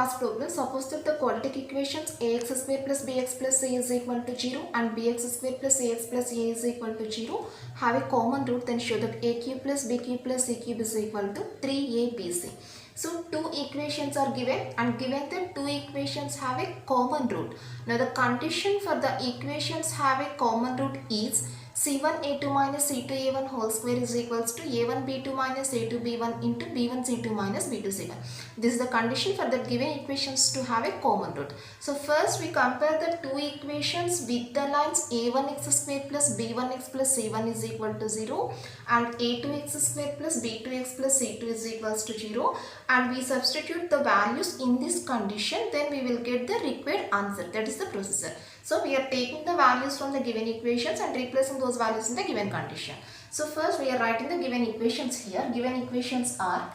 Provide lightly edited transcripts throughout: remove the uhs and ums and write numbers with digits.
last problem, suppose that the quadratic equations ax square plus bx plus c is equal to 0 and bx square plus ax plus a is equal to 0 have a common root, then show that a cube plus b cube plus c cube is equal to 3abc. So two equations are given and given that two equations have a common root. Now the condition for the equations have a common root is c1a2 minus c2a1 whole square is equals to a1b2 minus a2b1 into b1c2 minus b2c1. This is the condition for the given equations to have a common root. So first we compare the two equations with the lines a1x square plus b1x plus c1 is equal to 0 and a2x square plus b2x plus c2 is equals to 0, and we substitute the values in this condition, then we will get the required answer. That is the procedure. So we are taking the values from the given equations and replacing those values in the given condition. So first we are writing the given equations here. Given equations are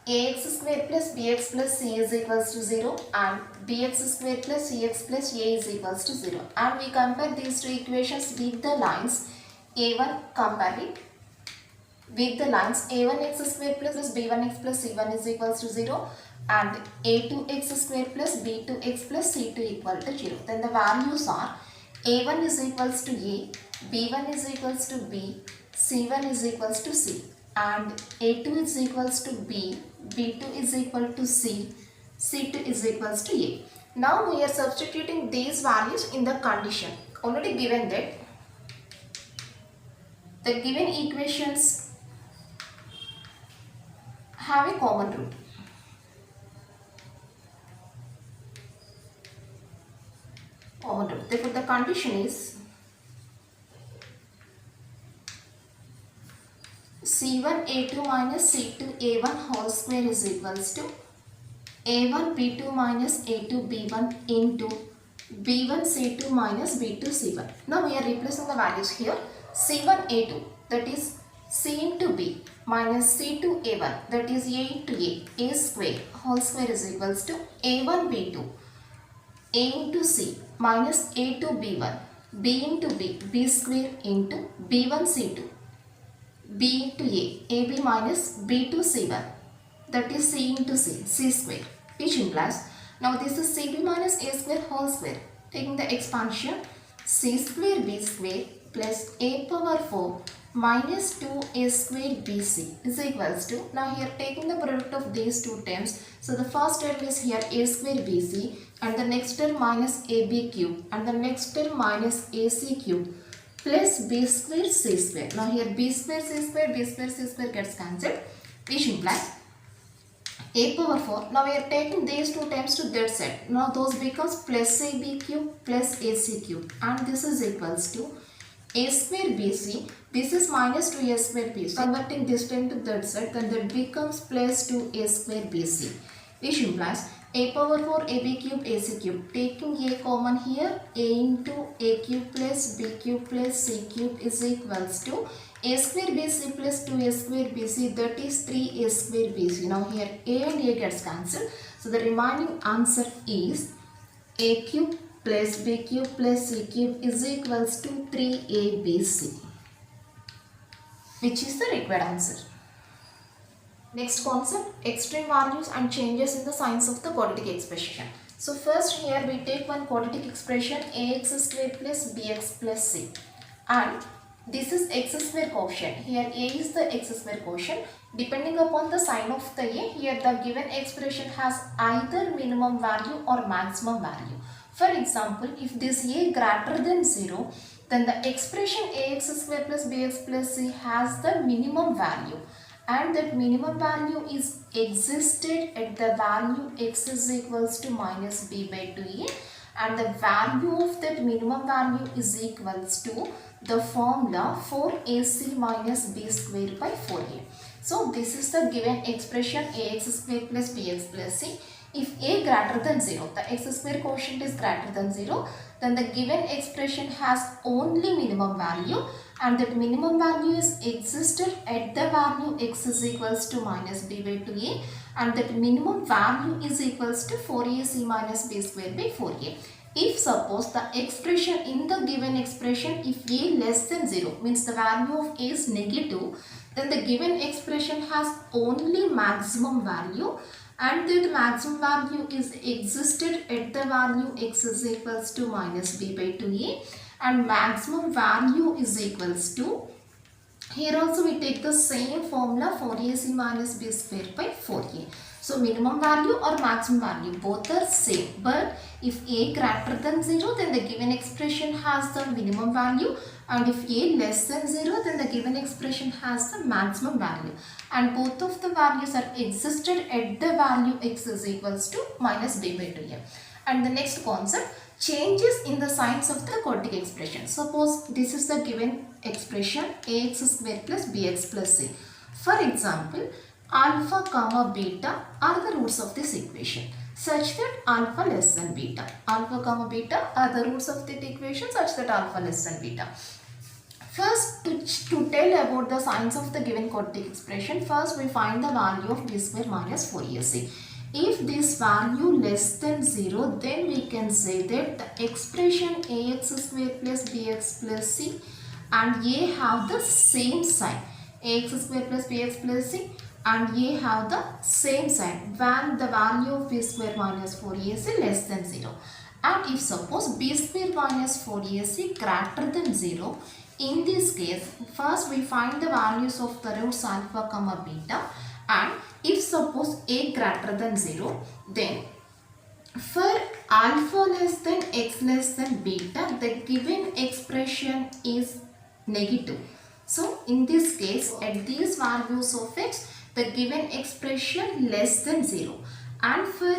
ax square plus bx plus c is equals to 0 and bx square plus cx plus a is equals to 0. And we compare these two equations with the lines a1, compare it with the lines a1x square plus b1x plus c1 is equals to 0 and a2x square plus b2x plus c2 equal to 0. Then the values are a1 is equals to a, b1 is equals to b, c1 is equals to c, and a2 is equals to b, b2 is equal to c, c2 is equals to a. Now we are substituting these values in the condition. Already given that the given equations have a common root. Therefore, the condition is c1a2 minus c2a1 whole square is equals to a1b2 minus a2b1 into b1c2 minus b2c1. Now we are replacing the values here. c1a2, that is c into b, minus c2a1, that is a into a square whole square is equals to a1b2, a into c minus a to b1, b into b, b square into b1c2, b into a, ab minus b to c1, that is c into c, c square, which implies, now this is cb minus a square whole square, taking the expansion, c square b square plus a power 4 minus 2a square bc is equals to, now here taking the product of these two terms, so the first term is here a square bc and the next term minus ab cube and the next term minus ac cube plus b square c square. Now here b square c square, b square c square gets cancelled, which implies a power 4. Now we are taking these two terms to that side. Now those becomes plus ab cube plus ac cube and this is equals to a square bc, this is minus 2a square bc. Converting this term to that side, then that becomes plus 2a square bc, which implies a power 4 ab cube ac cube. Taking a common here, a into a cube plus b cube plus c cube is equals to a square bc plus 2a square bc, that is 3a square bc. Now here a and a gets cancelled, so the remaining answer is a cube plus b cube plus c cube is equals to 3abc, which is the required answer. Next concept, extreme values and changes in the signs of the quadratic expression. So first here we take one quadratic expression ax square plus bx plus c, and this is x square quotient. Here a is the x square quotient. Depending upon the sign of the a, here the given expression has either minimum value or maximum value. For example, if this a greater than 0, then the expression ax square plus bx plus c has the minimum value, and that minimum value is existed at the value x is equals to minus b by 2a, and the value of that minimum value is equals to the formula 4ac minus b square by 4a. So this is the given expression ax square plus bx plus c. If a greater than 0, the x square quotient is greater than 0, then the given expression has only minimum value, and that minimum value is existed at the value x is equals to minus b by 2a, and that minimum value is equals to 4ac minus b square by 4a. If suppose the expression in the given expression, if a less than 0 means the value of a is negative, then the given expression has only maximum value, and that maximum value is existed at the value x is equals to minus b by 2a, and maximum value is equals to, here also we take the same formula 4ac minus b square by 4a. So minimum value or maximum value both are same, but if a greater than 0 then the given expression has the minimum value, and if a less than 0 then the given expression has the maximum value, and both of the values are existed at the value x is equals to minus b by 2a. And the next concept, changes in the signs of the quadratic expression. Suppose this is the given expression ax square plus bx plus c. For example, alpha comma beta are the roots of this equation such that alpha less than beta. Alpha comma beta are the roots of that equation such that alpha less than beta. First, to tell about the signs of the given quadratic expression, first we find the value of b square minus 4ac. If this value less than 0, then we can say that the expression ax square plus bx plus c and a have the same sign. Ax square plus bx plus c and a have the same sign when the value of b square minus 4ac less than 0. And if suppose b square minus 4ac greater than 0, in this case, first we find the values of the roots alpha comma beta, and if suppose a greater than 0, then for alpha less than x less than beta, the given expression is negative. So in this case, at these values of x, the given expression less than 0, and for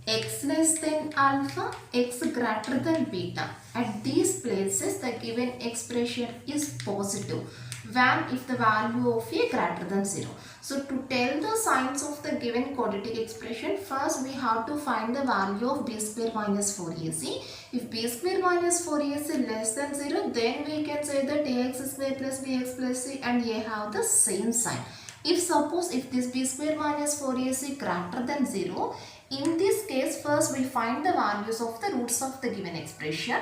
x less than alpha, x greater than beta, at these places the given expression is positive when if the value of a greater than 0. So to tell the signs of the given quadratic expression, first we have to find the value of b square minus 4ac. If b square minus 4ac less than 0, then we can say that ax square plus bx plus c and a have the same sign. If suppose if this b square minus 4ac greater than 0, in this case first we find the values of the roots of the given expression,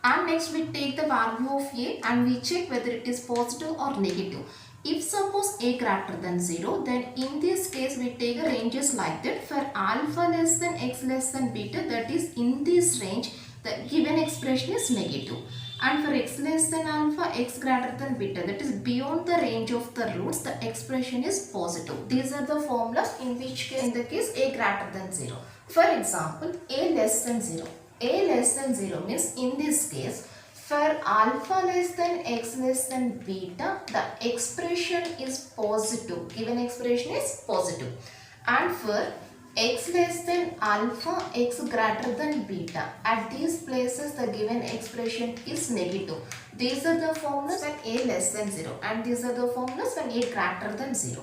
and next we take the value of a and we check whether it is positive or negative. If suppose a greater than 0, then in this case we take a ranges like that. For alpha less than x less than beta, that is in this range the given expression is negative, and for x less than alpha, x greater than beta, that is beyond the range of the roots, the expression is positive. These are the formulas in which case, in the case a greater than 0. For example, a less than 0. A less than 0 means in this case, for alpha less than x less than beta, the expression is positive. Given expression is positive. And for x less than alpha, x greater than beta, at these places the given expression is negative. These are the formulas when a less than 0, and these are the formulas when a greater than 0.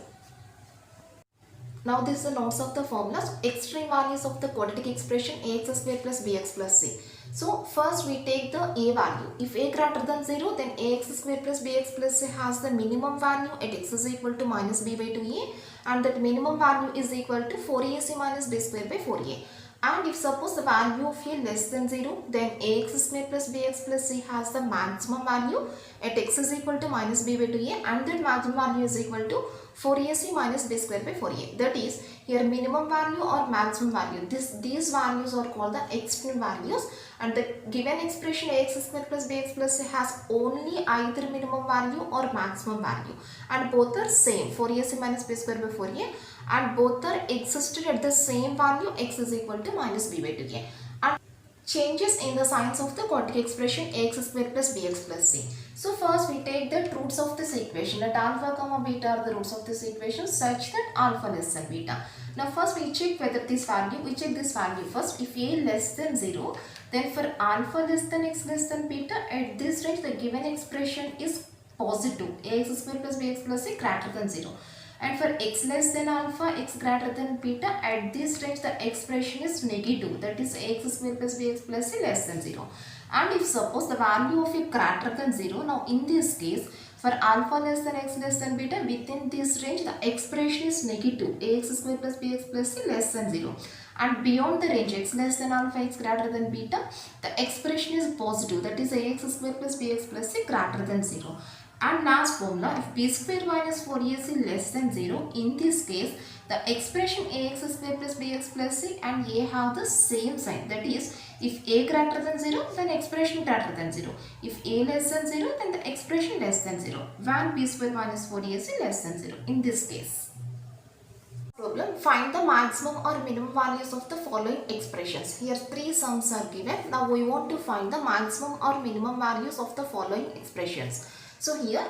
Now this is the notes of the formulas. Extreme values of the quadratic expression ax square plus bx plus c. So first we take the a value. If a greater than 0, then ax square plus bx plus c has the minimum value at x is equal to minus b by 2a, and that minimum value is equal to 4ac minus b square by 4a. And if suppose the value of a less than 0, then ax square plus bx plus c has the maximum value at x is equal to minus b by 2a, and that maximum value is equal to 4ac minus b square by 4a. That is, here minimum value or maximum value, these values are called the extreme values, and the given expression ax square plus bx plus c has only either minimum value or maximum value, and both are same, 4ac minus b square by 4a, and both are existed at the same value x is equal to minus b by 2a. And changes in the signs of the quadratic expression ax square plus bx plus c. So first we take the roots of this equation, that alpha comma beta are the roots of this equation such that alpha less than beta. Now first we check whether this value, we check this value first. If a less than 0, then for alpha less than x less than beta, at this range the given expression is positive, ax square plus bx plus c greater than 0. And for x less than alpha, x greater than beta, at this range the expression is negative, that is ax square plus bx plus c less than 0. And if suppose the value of a greater than 0, now in this case for alpha less than x less than beta, within this range the expression is negative, ax square plus bx plus c less than 0. And beyond the range x less than alpha, x greater than beta, the expression is positive, that is ax square plus bx plus c greater than 0. And last formula, if b square minus 4ac less than 0, in this case, the expression ax square plus bx plus c and a have the same sign. That is, if a greater than 0, then expression greater than 0. If a less than 0, then the expression less than 0. When b square minus 4ac less than 0, in this case. Problem, find the maximum or minimum values of the following expressions. Here three sums are given. Now we want to find the maximum or minimum values of the following expressions. So here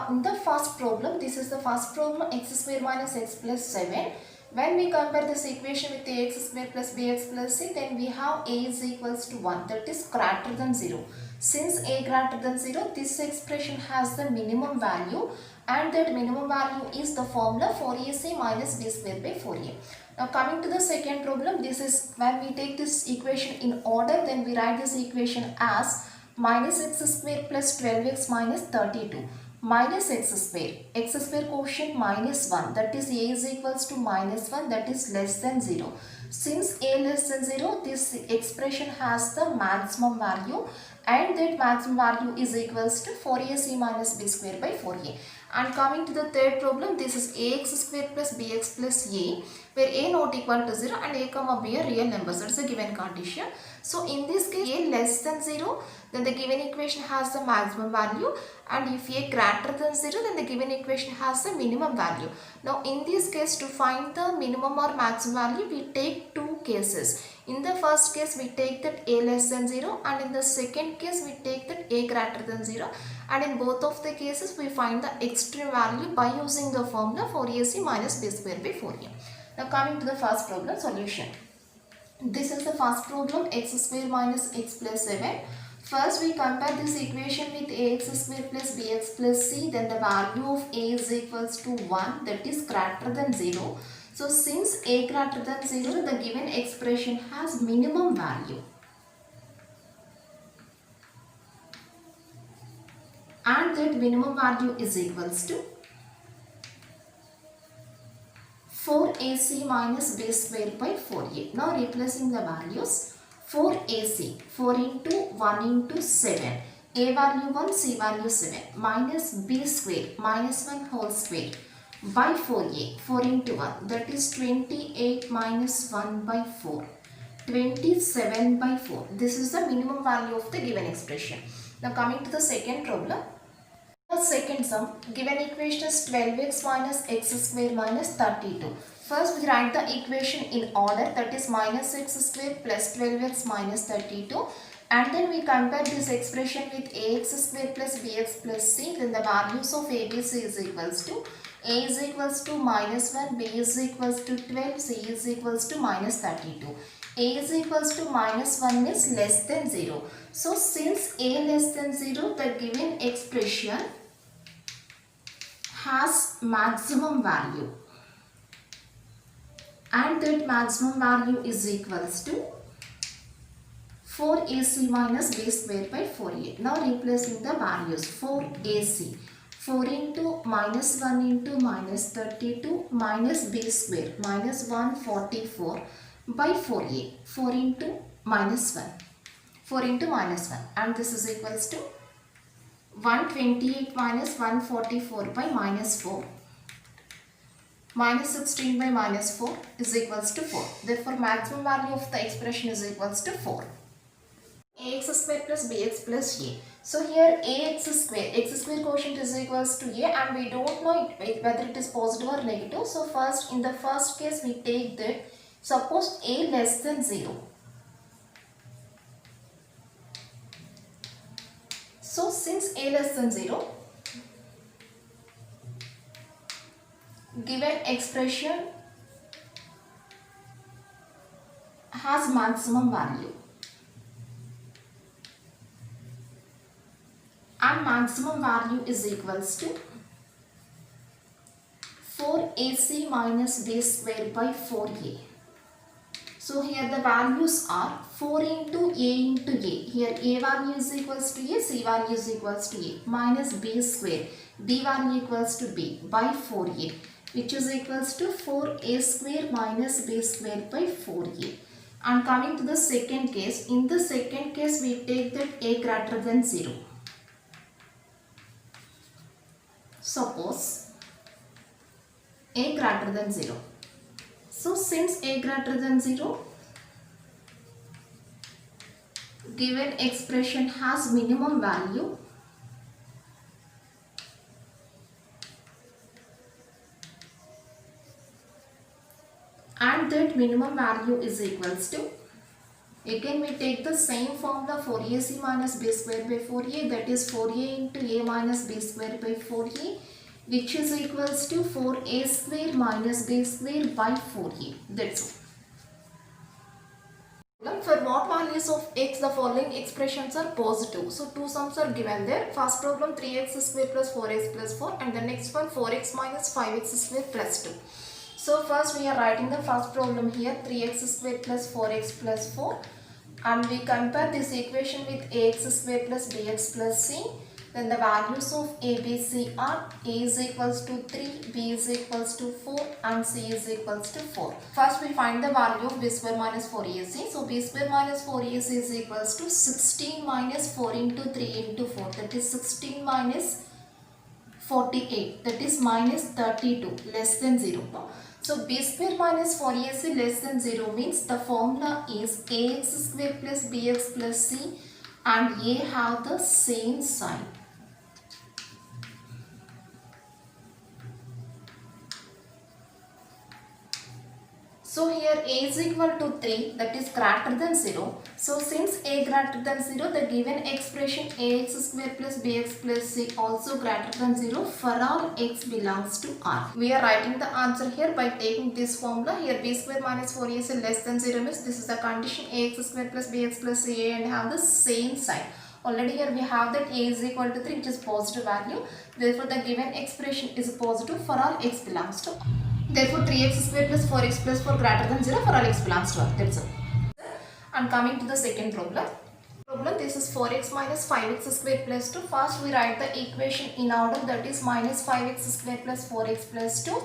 in the first problem, this is the first problem, x square minus x plus 7. When we compare this equation with ax square plus bx plus c, then we have a is equals to 1, that is greater than 0. Since a greater than 0, this expression has the minimum value, and that minimum value is the formula 4ac minus b square by 4a. Now coming to the second problem, this is when we take this equation in order, then we write this equation as minus x square plus 12x minus 32 minus x square quotient minus 1, that is a is equals to minus 1, that is less than 0. Since a less than 0, this expression has the maximum value, and that maximum value is equals to 4ac minus b square by 4a. And coming to the third problem, this is ax square plus bx plus a, where a not equal to 0 and a comma b are real numbers. That's a given condition. So in this case, a less than 0, then the given equation has the maximum value, and if a greater than 0, then the given equation has the minimum value. Now in this case, to find the minimum or maximum value, we take two cases. In the first case, we take that a less than 0, and in the second case, we take that a greater than 0. And in both of the cases, we find the extreme value by using the formula 4ac minus b square by 4a. Now coming to the first problem solution. This is the first problem, x square minus x plus 7. First we compare this equation with ax square plus bx plus c. Then the value of a is equals to 1, that is greater than 0. So since a greater than 0, the given expression has minimum value. And that minimum value is equals to 4ac minus b square by 4a. Now replacing the values, 4ac, 4 into 1 into 7, a value 1, c value 7, minus b square, minus 1 whole square, by 4a, 4 into 1, that is 28 minus 1 by 4, 27 by 4. This is the minimum value of the given expression. Now coming to the second problem. The second sum, given equation is 12x minus x square minus 32. First we write the equation in order, that is minus x square plus 12x minus 32, and then we compare this expression with ax square plus bx plus c. Then the values of abc is equals to a is equals to minus 1, b is equals to 12, c is equals to minus 32. A is equals to minus 1 is less than 0. So since a less than 0, the given expression has maximum value, and that maximum value is equals to 4ac minus b square by 4a. Now replacing the values, 4ac, 4 into minus 1 into minus 32 minus b square, minus 144 by 4a, 4 into minus 1, 4 into minus 1, and this is equals to 128 minus 144 by minus 4, minus 16 by minus 4 is equals to 4. Therefore maximum value of the expression is equals to 4. Ax square plus bx plus a. So here x square quotient is equals to a, and we don't know whether it is positive or negative. So first, in the first case, we take that suppose a less than 0. So since a less than 0, given expression has maximum value, and maximum value is equals to 4ac minus b square by 4a. So here the values are 4 into a into a. Here a value is equals to a, c value is equals to a, minus b square, b value equals to b by 4a, which is equals to 4a square minus b square by 4a. And coming to the second case, in the second case we take that a greater than 0. suppose a greater than 0. So since a greater than 0, given expression has minimum value and that minimum value is equals to, again we take the same formula, 4ac minus b square by 4a, that is 4a into a minus b square by 4a, which is equals to 4a square minus b square by 4a. That's all. For what values of x the following expressions are positive. So two sums are given there. First problem 3x square plus 4x plus 4 and the next one 4x minus 5x square plus 2. So first we are writing the first problem here, 3x square plus 4x plus 4, and we compare this equation with ax square plus bx plus c. Then the values of a, b, c are a is equals to 3, b is equals to 4 and c is equals to 4. First we find the value of b square minus 4ac. So b square minus 4ac is equals to 16 minus 4 into 3 into 4, that is 16 minus 48, that is minus 32, less than 0. So b square minus 4ac less than 0 means the formula is ax square plus bx plus c and a have the same sign. So here a is equal to 3, that is greater than 0. So since a greater than 0, the given expression ax square plus bx plus c also greater than 0 for all x belongs to R. We are writing the answer here by taking this formula. Here b square minus 4ac less than 0 means this is the condition ax square plus bx plus c and have the same sign. Already here we have that a is equal to 3, which is positive value. Therefore the given expression is positive for all x belongs to R. Therefore 3x square plus 4x plus 4 greater than 0 for all x belongs to R. That's all. And coming to the second problem. This is 4x minus 5x square plus 2. First we write the equation in order, that is minus 5x square plus 4x plus 2,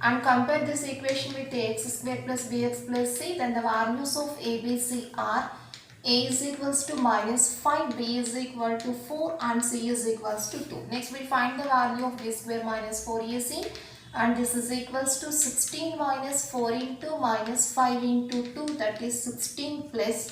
and compare this equation with ax square plus bx plus c. Then the values of a, b, c are a is equals to minus 5, b is equal to 4 and c is equals to 2. Next we find the value of b square minus 4ac. And this is equals to 16 minus 4 into minus 5 into 2, that is 16 plus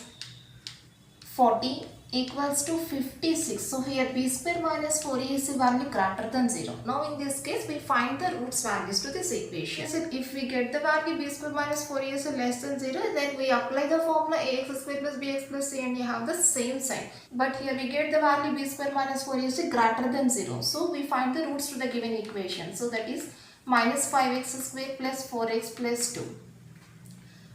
40 equals to 56. So here b square minus 4ac value greater than 0. Now in this case we find the roots values to this equation. So if we get the value b square minus 4ac less than 0, then we apply the formula ax square plus bx plus c and you have the same sign. But here we get the value b square minus 4ac greater than 0. So we find the roots to the given equation. So that is minus 5x square plus 4x plus 2.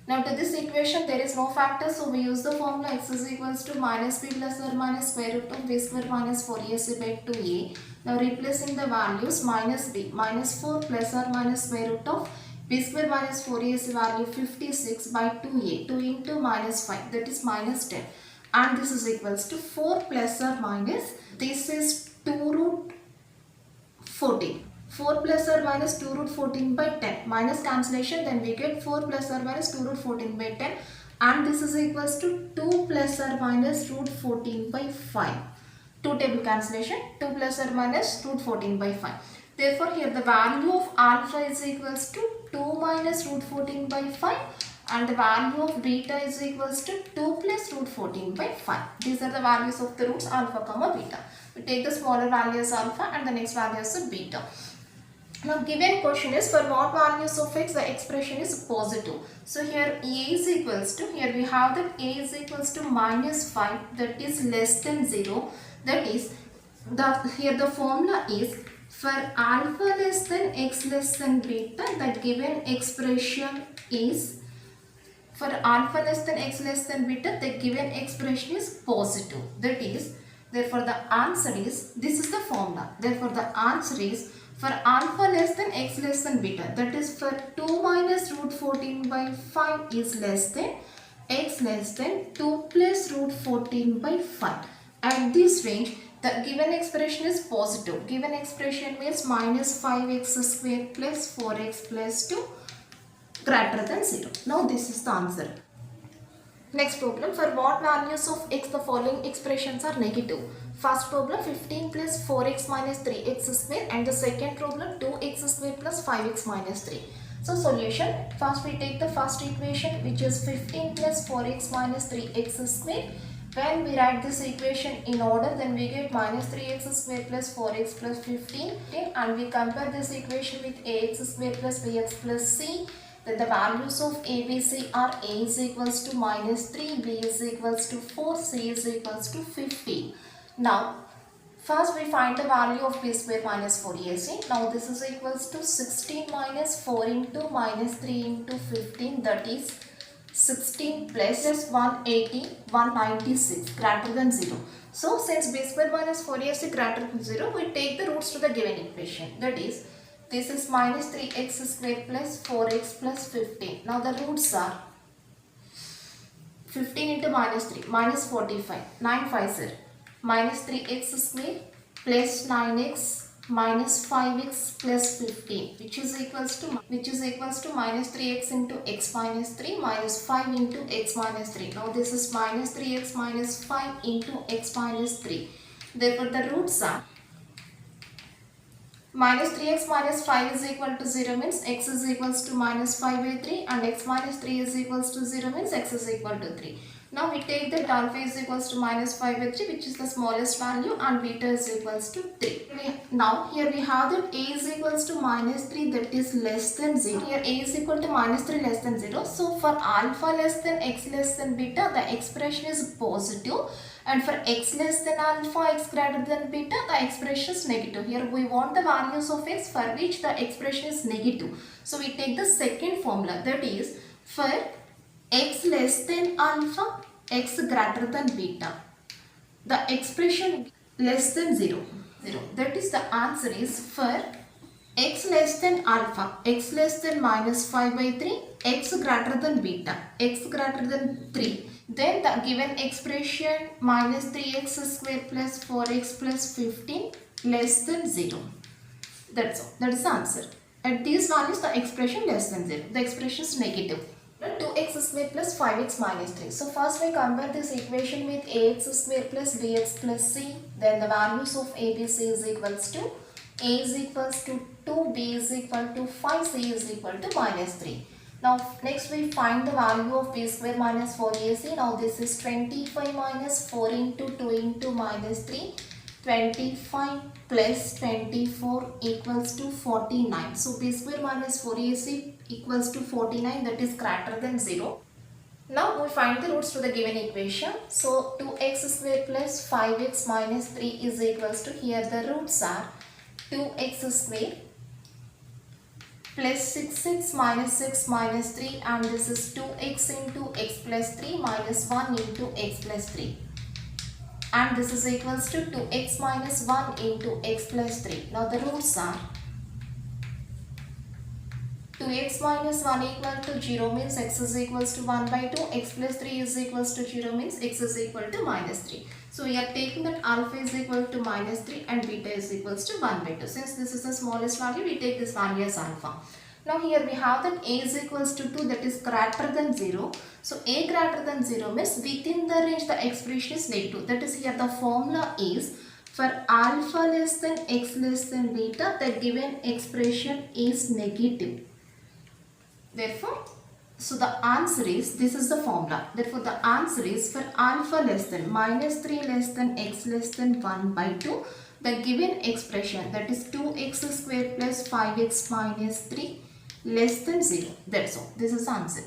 Now to this equation there is no factor, so we use the formula x is equals to minus b plus or minus square root of b square minus 4ac by 2a. Now replacing the values, minus b minus 4 plus or minus square root of b square minus 4ac value 56 by 2a, 2 into minus 5, that is minus 10, and this is equals to 4 plus or minus, this is 2 root 14. 4 plus or minus 2 root 14 by 10, minus cancellation, then we get 4 plus or minus 2 root 14 by 10, and this is equals to 2 plus or minus root 14 by 5. 2 table cancellation, 2 plus or minus root 14 by 5. Therefore here the value of alpha is equals to 2 minus root 14 by 5 and the value of beta is equals to 2 plus root 14 by 5. These are the values of the roots alpha comma beta. We take the smaller value as alpha and the next value as beta. Now given question is for what values of x the expression is positive. So here a is equals to, here we have that a is equals to minus 5, that is less than 0. That is, here the formula is for alpha less than x less than beta, that given expression is, for alpha less than x less than beta, the given expression is positive. That is, therefore the answer is, this is the formula. Therefore the answer is, for alpha less than x less than beta, that is for 2 minus root 14 by 5 is less than x less than 2 plus root 14 by 5. At this range, the given expression is positive. Given expression means minus 5x square plus 4x plus 2 greater than 0. Now this is the answer. Next problem, for what values of x the following expressions are negative. First problem 15 plus 4x minus 3x square, and the second problem 2x square plus 5x minus 3. So solution, first we take the first equation, which is 15 plus 4x minus 3x square. When we write this equation in order, then we get minus 3x square plus 4x plus 15, and we compare this equation with ax square plus bx plus c. Then the values of a, b, c are a is equals to minus 3, b is equals to 4, c is equals to 15. Now, first we find the value of b square minus 4ac. Now this is equals to 16 minus 4 into minus 3 into 15, that is 16 plus 180, 196 greater than 0. So since b square minus 4ac greater than 0, we take the roots to the given equation. That is, this is minus 3x square plus 4x plus 15. Now the roots are 15 into minus 3, minus 45, 9 5 0. Minus 3x square plus 9x minus 5x plus 15, which is equals to minus 3x into x minus 3 minus 5 into x minus 3. Now this is minus 3x minus 5 into x minus 3. Therefore the roots are minus 3x minus 5 is equal to 0, means x is equals to minus 5 by 3, and x minus 3 is equals to 0, means x is equal to 3. Now we take that alpha is equals to minus 5 by 3, which is the smallest value, and beta is equals to 3. Now here we have that a is equals to minus 3, that is less than 0. Here a is equal to minus 3 less than 0. So for alpha less than x less than beta, the expression is positive. And for x less than alpha, x greater than beta, the expression is negative. Here we want the values of x for which the expression is negative. So we take the second formula, that is for x less than alpha, x greater than beta, the expression less than 0. That is, the answer is for x less than alpha, x less than minus 5 by 3, x greater than beta, x greater than 3. Then the given expression minus 3x square plus 4x plus 15 less than 0. That's all. That is the answer. At these values, the expression less than 0. The expression is negative. 2x square plus 5x minus 3. So first we compare this equation with ax square plus bx plus c. Then the values of a, b, c is equals to a is equals to 2, b is equal to 5, c is equal to minus 3. Now next we find the value of b square minus 4ac. Now this is 25 minus 4 into 2 into minus 3. 25 plus 24 equals to 49. So b square minus 4ac equals to 49, that is greater than 0. Now we find the roots to the given equation. So 2x square plus 5x minus 3 is equals to, here the roots are 2x square plus 6x minus 6 minus 3, and this is 2x into x plus 3 minus 1 into x plus 3, and this is equals to 2x minus 1 into x plus 3. Now the roots are 2x minus 1 equal to 0, means x is equals to 1 by 2, x plus 3 is equals to 0, means x is equal to minus 3. So we are taking that alpha is equal to minus 3 and beta is equals to 1 by 2. Since this is the smallest value, we take this value as alpha. Now here we have that a is equals to 2, that is greater than 0. So a greater than 0 means within the range the expression is negative. That is, here the formula is for alpha less than x less than beta, the given expression is negative. Therefore, so the answer is, this is the formula. Therefore, the answer is for alpha less than minus 3 less than x less than 1 by 2, the given expression, that is 2x square plus 5x minus 3 less than 0. That's all. This is the answer.